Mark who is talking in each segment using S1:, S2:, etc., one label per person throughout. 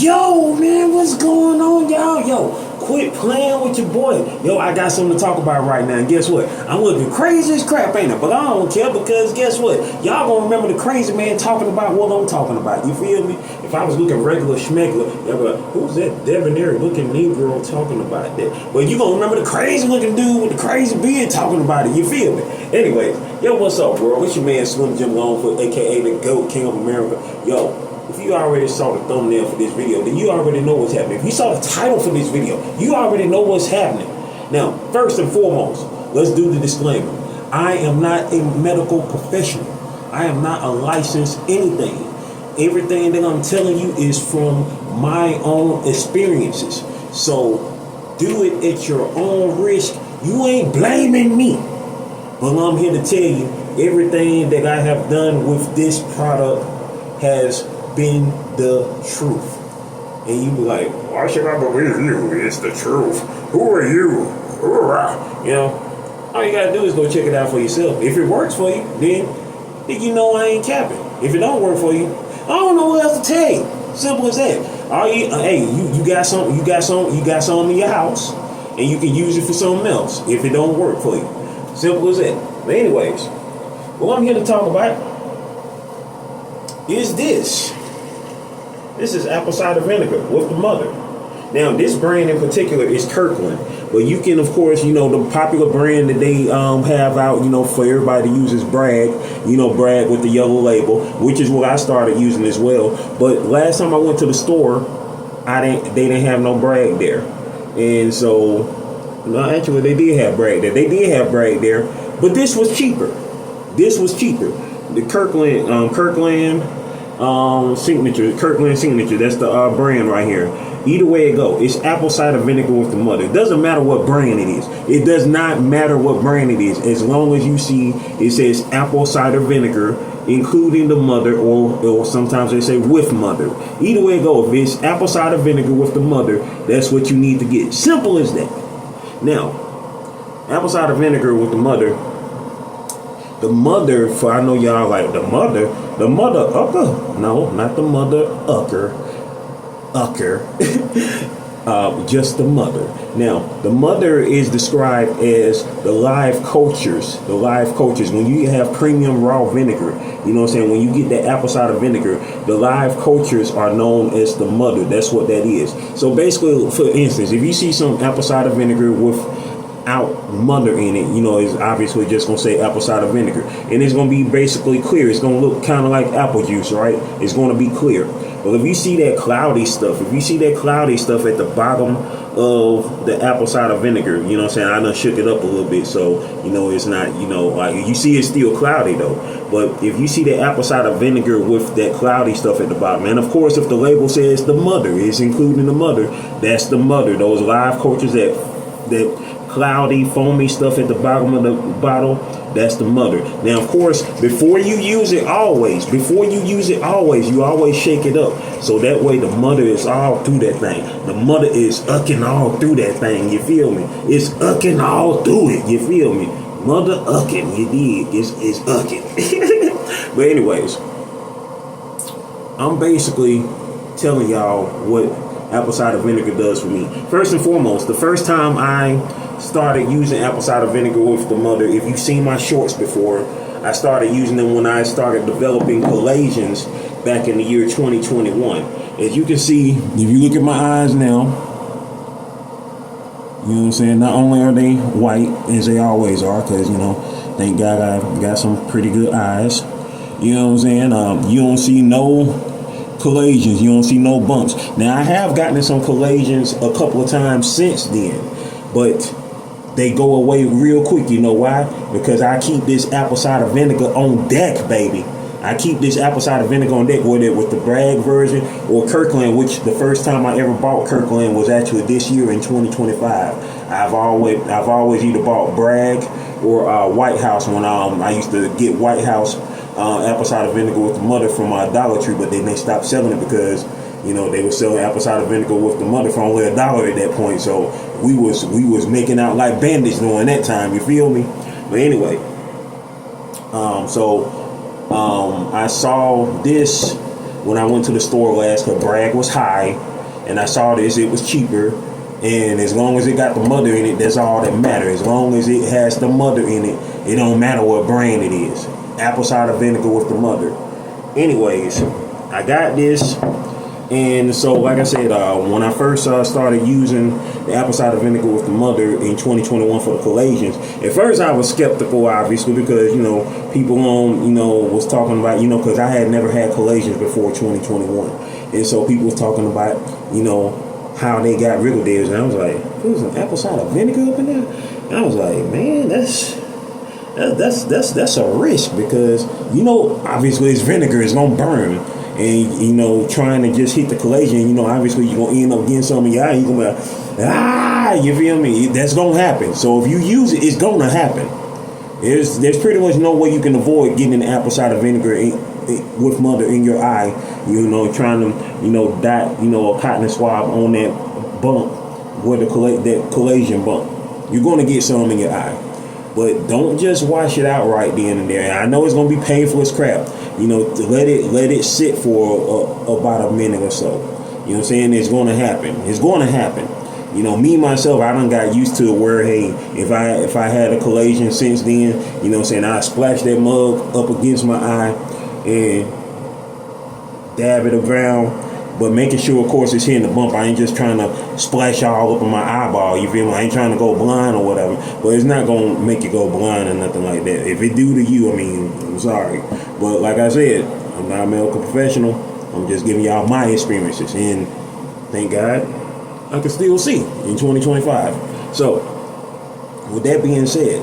S1: Yo, man, what's going on, y'all? Yo, quit playing with your boy. Yo, I got something to talk about right now. And guess what? I'm looking crazy as crap, ain't it? But I don't care because guess what? Y'all gonna remember the crazy man talking about what I'm talking about. You feel me? If I was looking regular schmegular, y'all be like, who's that debonair looking Negro talking about that? Well, you gonna remember the crazy looking dude with the crazy beard talking about it. You feel me? Anyways, yo, what's up, bro? It's your man Slim Jim Longfoot, aka the GOAT King of America. Yo. If you already saw the thumbnail for this video, then you already know what's happening. If you saw the title for this video, you already know what's happening. Now, first and foremost, let's do the disclaimer. I am not a medical professional. I am not a licensed anything. Everything that I'm telling you is from my own experiences. So do it at your own risk. You ain't blaming me. But I'm here to tell you everything that I have done with this product has been the truth. And you be like, why should I believe you? It's the truth. Who are you? You know, all you gotta do is go check it out for yourself. If it works for you, then you know I ain't capping. If it don't work for you, I don't know what else to tell you. Simple as that. All you, you got some in your house, and you can use it for something else if it don't work for you. Simple as that. But anyways, what I'm here to talk about is this. This is apple cider vinegar with the mother. Now, this brand in particular is Kirkland, but you can, of course, you know, the popular brand that they have out, you know, for everybody to use is Bragg, you know, Bragg with the yellow label, which is what I started using as well. But last time I went to the store, they didn't have no Bragg there, and so no, actually they did have Bragg there. They did have Bragg there, but this was cheaper. This was cheaper. The Kirkland signature, that's the brand right here. Either way it go, it's apple cider vinegar with the mother. It doesn't matter what brand it is. It does not matter what brand it is, as long as you see it says apple cider vinegar including the mother, or sometimes they say with mother. Either way it go, if it's apple cider vinegar with the mother, that's what you need to get. Simple as that. Now, apple cider vinegar with the mother, for I know y'all like the mother ucker. No, not the mother ucker. Just the mother. Now, the mother is described as the live cultures. The live cultures. When you have premium raw vinegar, you know what I'm saying? When you get that apple cider vinegar, the live cultures are known as the mother. That's what that is. So basically, for instance, if you see some apple cider vinegar without mother in it, you know, it's obviously just gonna say apple cider vinegar, and it's gonna be basically clear. It's gonna look kind of like apple juice, right? It's gonna be clear. Well, if you see that cloudy stuff, at the bottom of the apple cider vinegar, you know what I'm saying? I done shook it up a little bit, so you know it's not, you know, like you see it's still cloudy though. But if you see the apple cider vinegar with that cloudy stuff at the bottom, and of course if the label says the mother, is including the mother, that's the mother. Those live cultures, that cloudy, foamy stuff at the bottom of the bottle, that's the mother. Now, of course, before you use it, you always shake it up. So that way the mother is all through that thing. The mother is ucking all through that thing, you feel me? It's ucking all through it, you feel me? Mother ucking, you dig? It's ucking. But anyways, I'm basically telling y'all what apple cider vinegar does for me. First and foremost, the first time I started using apple cider vinegar with the mother, if you've seen my shorts before, I started using them when I started developing collagens back in the year 2021. As you can see, if you look at my eyes now, you know what I'm saying, not only are they white as they always are, because, you know, thank God I got some pretty good eyes, you know what I'm saying, you don't see no collagens, you don't see no bumps. Now, I have gotten some collagens a couple of times since then, but they go away real quick. You know why? Because I keep this apple cider vinegar on deck, baby. I keep this apple cider vinegar on deck, whether it was the Bragg version or Kirkland, which the first time I ever bought Kirkland was actually this year in 2025. I've always either bought Bragg or White House when I used to get White House apple cider vinegar with the mother from Dollar Tree, but then they stopped selling it because, you know, they were selling apple cider vinegar with the mother for only $1 at that point. So we was making out like bandits during that time. You feel me? But anyway, I saw this when I went to the store last, the brag was high, and I saw this, it was cheaper. And as long as it got the mother in it, that's all that matters. As long as it has the mother in it, it don't matter what brand it is. Apple cider vinegar with the mother. Anyways, I got this. And so, like I said, when I first started using the apple cider vinegar with the mother in 2021 for the collagens, at first I was skeptical, obviously, because, people was talking about, because I had never had collagens before 2021. And so people was talking about, how they got rid of theirs. And I was like, there's an apple cider vinegar up in there? And I was like, man, that's a risk, because, obviously it's vinegar, it's going to burn. And, trying to just hit the collagen, obviously you're going to end up getting some in your eye. You're going to be like, you feel me? That's going to happen. So if you use it, it's going to happen. There's pretty much no way you can avoid getting the apple cider vinegar with mother in your eye, trying to, dot, a cotton swab on that bump, where that collagen bump. You're going to get some in your eye. But don't just wash it out right then and there. I know it's going to be painful as crap. Let it sit for about a minute or so. You know what I'm saying? It's going to happen. It's going to happen. Me myself, I done got used to it where, hey, if I had a collagen since then, I splash that mug up against my eye and dab it around. But making sure, of course, it's hitting the bump. I ain't just trying to splash all up in my eyeball. You feel me? I ain't trying to go blind or whatever. But it's not going to make you go blind or nothing like that. If it do to you, I'm sorry. But like I said, I'm not a medical professional. I'm just giving y'all my experiences. And thank God I can still see in 2025. So, with that being said,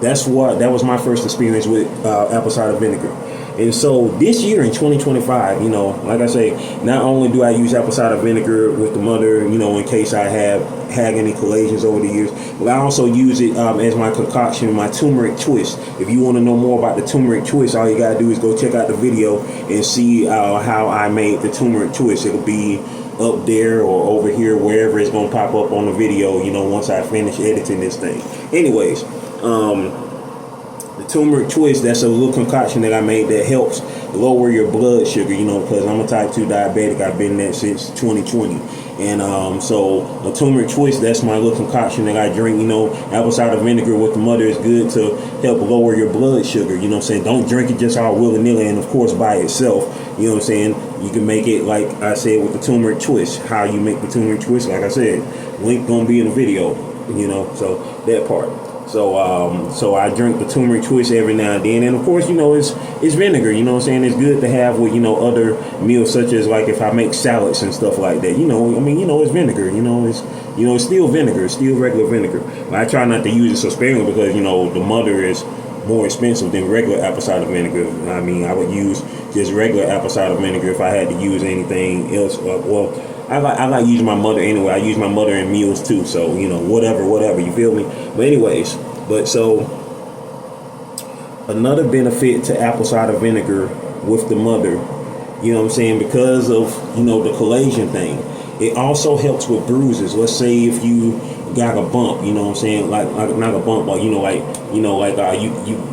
S1: that was my first experience with apple cider vinegar. And so this year in 2025, like I say, not only do I use apple cider vinegar with the mother, in case I have had any collagens over the years, but I also use it as my concoction, my turmeric twist. If you want to know more about the turmeric twist, all you got to do is go check out the video and see how I made the turmeric twist. It'll be up there or over here, wherever it's going to pop up on the video, once I finish editing this thing. Anyways, the turmeric twist, that's a little concoction that I made that helps lower your blood sugar, because I'm a type 2 diabetic. I've been that since 2020. And so the turmeric twist, that's my little concoction that I drink. Apple cider vinegar with the mother is good to help lower your blood sugar. Don't drink it just all willy-nilly and, of course, by itself. You can make it, like I said, with the turmeric twist. How you make the turmeric twist, like I said, link gonna be in the video, so that part. So I drink the turmeric twist every now and then, and of course, it's vinegar. It's good to have with other meals, such as like if I make salads and stuff like that. It's vinegar. It's still vinegar, it's still regular vinegar. But I try not to use it so sparingly because the mother is more expensive than regular apple cider vinegar. I would use just regular apple cider vinegar if I had to use anything else. I like using my mother anyway. I use my mother in meals too. So, whatever, you feel me? But anyways, so another benefit to apple cider vinegar with the mother, because of, the collagen thing, it also helps with bruises. Let's say if you got a bump, like not a bump, but you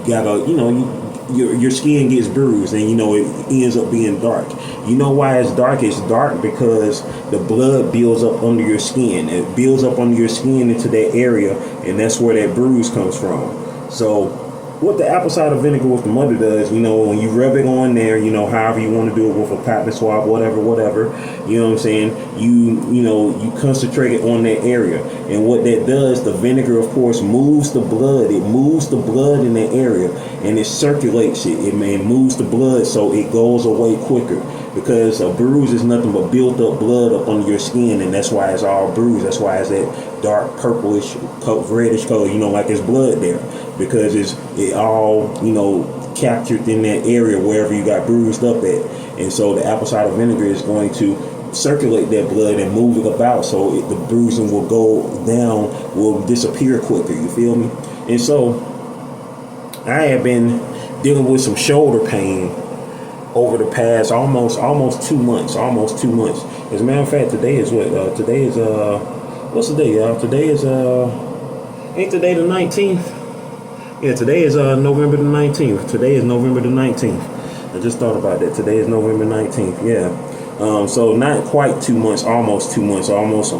S1: got a, your skin gets bruised and it ends up being dark. Why it's dark? It's dark because the blood builds up under your skin. It builds up under your skin into that area, and that's where that bruise comes from. So what the apple cider vinegar with the mother does, when you rub it on there, however you want to do it, with a cotton swab, whatever, you concentrate it on that area. And what that does, the vinegar, of course, moves the blood. It moves the blood in that area, and it circulates it. It moves the blood so it goes away quicker. Because a bruise is nothing but built up blood up under your skin, and that's why it's all bruised. That's why it's that dark purplish, reddish color, like it's blood there. Because it all, captured in that area wherever you got bruised up at. And so the apple cider vinegar is going to circulate that blood and move it about so the bruising will go down, will disappear quicker, you feel me? And so I have been dealing with some shoulder pain over the past almost 2 months. As a matter of fact, today is what? Today is what's the day, y'all? Today is ain't today the 19th? Yeah, today is November the 19th. Today is November the 19th. I just thought about that. Today is November 19th. Yeah. So not quite 2 months, almost 2 months, almost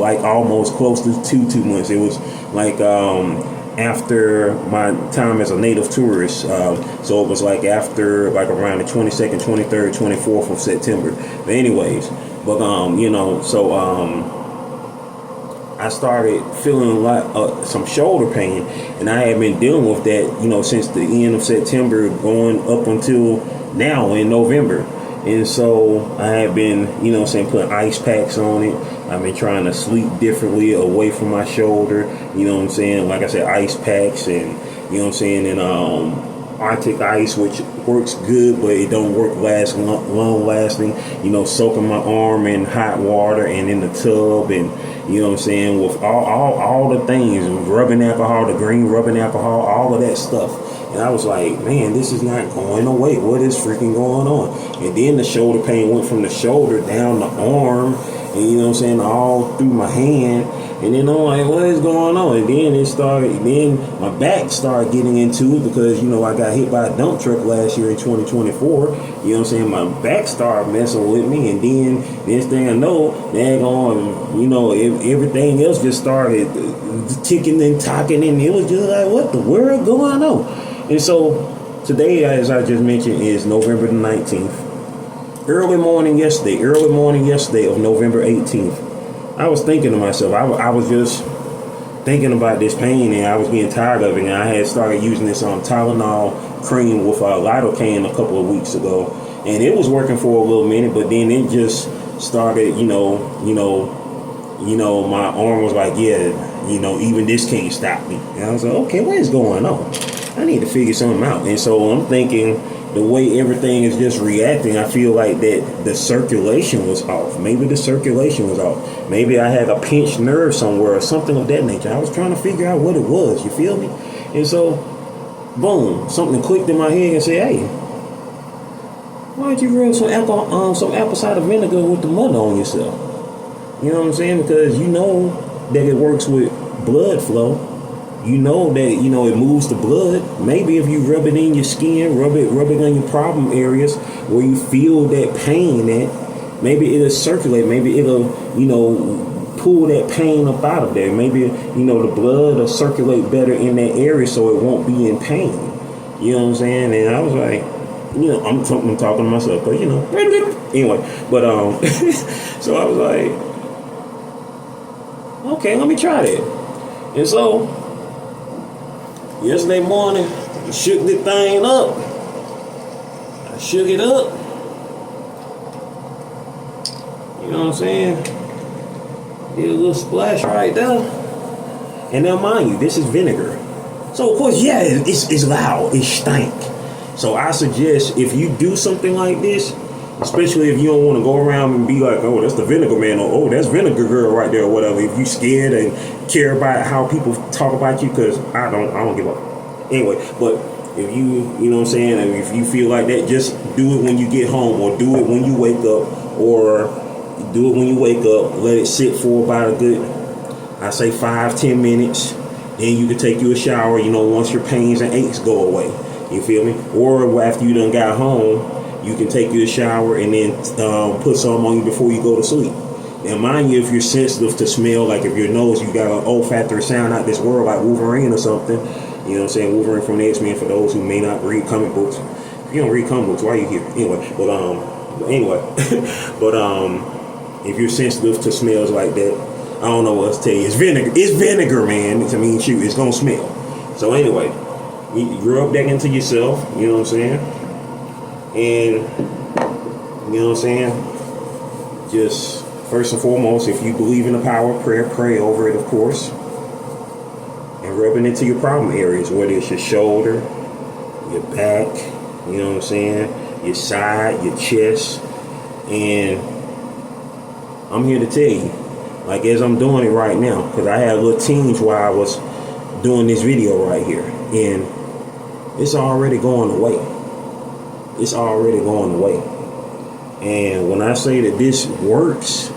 S1: close to 2 months. It was like after my time as a native tourist. So it was like after like around the 22nd, 23rd, 24th of September. But anyways, I started feeling like some shoulder pain, and I had been dealing with that, since the end of September going up until now in November. And so I have been, putting ice packs on it. I've been trying to sleep differently away from my shoulder. Like I said, ice packs and, and Arctic ice, which works good, but it don't work long lasting. Soaking my arm in hot water and in the tub, and with all the things, rubbing alcohol, the green rubbing alcohol, all of that stuff. And I was like, man, this is not going away. What is freaking going on? And then the shoulder pain went from the shoulder down the arm, and all through my hand. And then I'm like, what is going on? And then my back started getting into it because, I got hit by a dump truck last year in 2024. My back started messing with me. And then next thing I know, everything else just started ticking and talking. And it was just like, what the world going on? And so today, as I just mentioned, is November the 19th. Early morning yesterday of November 18th, I was thinking to myself, I was just thinking about this pain, and I was getting tired of it. And I had started using this Tylenol cream with lidocaine a couple of weeks ago, and it was working for a little minute. But then it just started, my arm was like, even this can't stop me. And I was like, okay, what is going on? I need to figure something out. And so I'm thinking, the way everything is just reacting, I feel like that the circulation was off. Maybe the circulation was off. Maybe I had a pinched nerve somewhere or something of that nature. I was trying to figure out what it was. You feel me? And so, boom, something clicked in my head and said, hey, why don't you rub some apple cider vinegar with the mud on yourself? You know what I'm saying? Because that it works with blood flow. That, it moves the blood. Maybe if you rub it in your skin, rub it on your problem areas where you feel that pain at, maybe it'll circulate. Maybe it'll, pull that pain up out of there. Maybe, the blood will circulate better in that area so it won't be in pain. You know what I'm saying? And I was like, I'm talking to myself, but, anyway. But, so I was like, okay, let me try that. And so, yesterday morning, I shook the thing up. I shook it up. You know what I'm saying? Did a little splash right there. And now, mind you, this is vinegar. So, of course, it's loud. It stank. So, I suggest if you do something like this, especially if you don't want to go around and be like, oh, that's the vinegar man, or oh, that's vinegar girl right there, or whatever. If you scared and care about how people talk about you, because I don't give up. Anyway, but if you know what I'm saying, and if you feel like that, just do it when you get home, or do it when you wake up, or do it when you wake up. Let it sit for about a good, I say 5-10 minutes. Then you can take you a shower, once your pains and aches go away. You feel me? Or after you done got home, you can take you a shower and then put some on you before you go to sleep. Now, mind you, if you're sensitive to smell, like if your nose, you got an olfactory sound out this world, like Wolverine or something. You know what I'm saying? Wolverine from the X-Men, for those who may not read comic books. If you don't read comic books, why are you here? But if you're sensitive to smells like that, I don't know what else to tell you. It's vinegar. It's vinegar, man. I mean, shoot, it's gonna smell. So anyway, you rub that into yourself. You know what I'm saying? And, you know what I'm saying? Just, first and foremost, if you believe in the power of prayer, pray over it, of course. And rub it into your problem areas, whether it's your shoulder, your back, you know what I'm saying? Your side, your chest. And I'm here to tell you, like as I'm doing it right now, because I had a little tinge while I was doing this video right here. And it's already going away. It's already going away. And when I say that this works,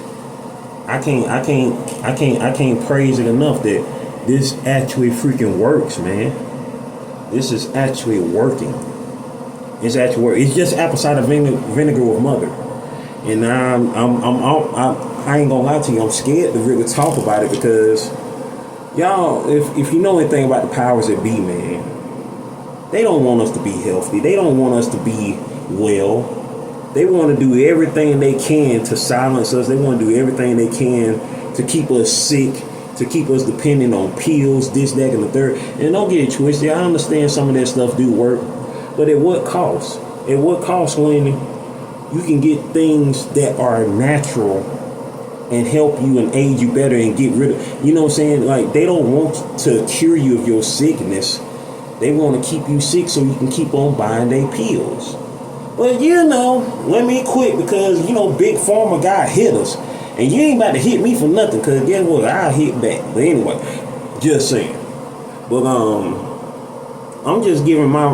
S1: I can't praise it enough that this actually freaking works, man. This is actually working. It's actually work. It's just apple cider vinegar with mother. And I ain't gonna lie to you. I'm scared to really talk about it because y'all, if you know anything about the powers that be, man, they don't want us to be healthy. They don't want us to be well. They want to do everything they can to silence us. They want to do everything they can to keep us sick, to keep us dependent on pills, this, that, and the third. And don't get it twisted. I understand some of that stuff do work, but at what cost? At what cost when you can get things that are natural and help you and aid you better and get rid of, you know what I'm saying? Like, they don't want to cure you of your sickness. They want to keep you sick so you can keep on buying their pills. But you know, let me quit because, you know, Big Pharma guy hit us. And you ain't about to hit me for nothing because guess what? I'll hit back. But anyway, just saying. But I'm just giving my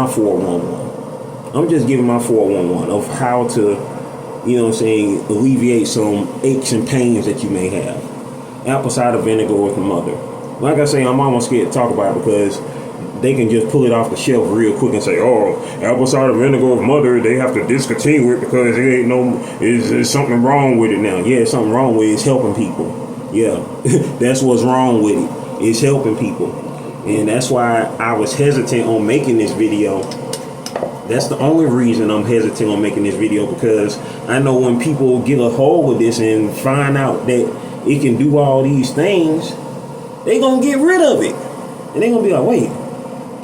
S1: 411. I'm just giving my 411 of how to, you know what I'm saying, alleviate some aches and pains that you may have. Apple cider vinegar with mother. Like I say, I'm almost scared to talk about it because they can just pull it off the shelf real quick and say, oh, apple cider vinegar with mother, they have to discontinue it because there ain't no, is something wrong with it now. Yeah, something wrong with it. It's helping people. Yeah, that's what's wrong with it. It's helping people. And that's why I was hesitant on making this video. That's the only reason I'm hesitant on making this video, because I know when people get a hold of this and find out that it can do all these things, they gonna get rid of it. And they gonna be like, wait,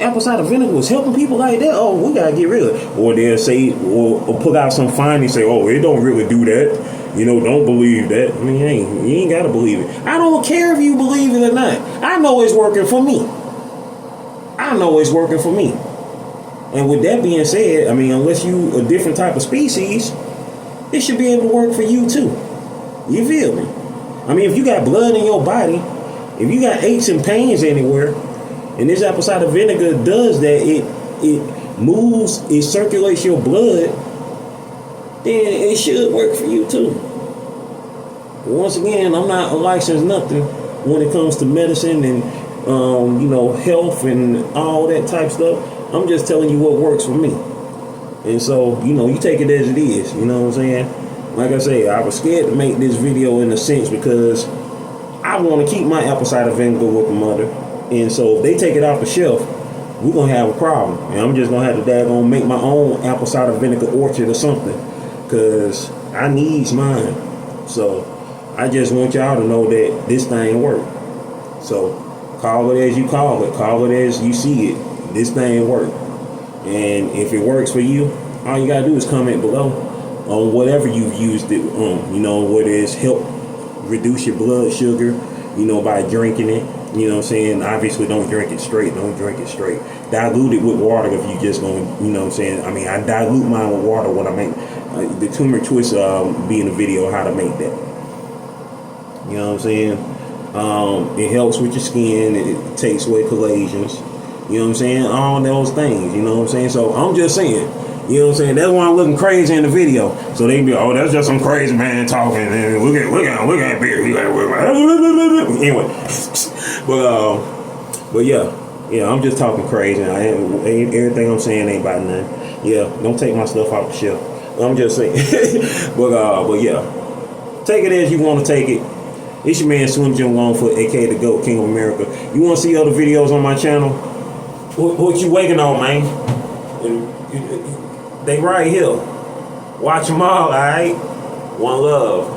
S1: apple cider vinegar was helping people like that? Oh, we gotta get rid of it. Or they'll say, or put out some findings, say, oh, it don't really do that. You know, don't believe that. I mean, you ain't gotta believe it. I don't care if you believe it or not. I know it's working for me. I know it's working for me. And with that being said, I mean, unless you a different type of species, it should be able to work for you too. You feel me? I mean, if you got blood in your body, if you got aches and pains anywhere, and this apple cider vinegar does that, it moves, it circulates your blood, then it should work for you too. But once again, I'm not a licensed nothing when it comes to medicine and you know, health and all that type stuff. I'm just telling you what works for me. And so, you know, you take it as it is, you know what I'm saying? Like I say, I was scared to make this video in a sense because I want to keep my apple cider vinegar with my mother. And so if they take it off the shelf, we're going to have a problem. And I'm just going to have to daggone make my own apple cider vinegar orchard or something, because I needs mine. So I just want y'all to know that this thing work. So call it as you call it. Call it as you see it. This thing work. And if it works for you, all you gotta do is comment below on whatever you've used it on. You know, what is help reduce your blood sugar, you know, by drinking it. You know what I'm saying? Obviously don't drink it straight. Don't drink it straight. Dilute it with water if you just gonna, you know what I'm saying? I mean, I dilute mine with water when I make the turmeric twist be in the video how to make that. You know what I'm saying? It helps with your skin. It takes away collagens. You know what I'm saying? All those things. You know what I'm saying? So I'm just saying. You know what I'm saying? That's why I'm looking crazy in the video. So they be, oh, that's just some crazy man talking. And look at beer. Anyway, but yeah, I'm just talking crazy. Everything I'm saying ain't about nothing. Yeah, don't take my stuff off the shelf. I'm just saying. but yeah, take it as you want to take it. It's your man Slim Jim Longfoot, aka the GOAT King of America. You want to see other videos on my channel? What you waiting on, man? They right here. Watch them all, alright? One love.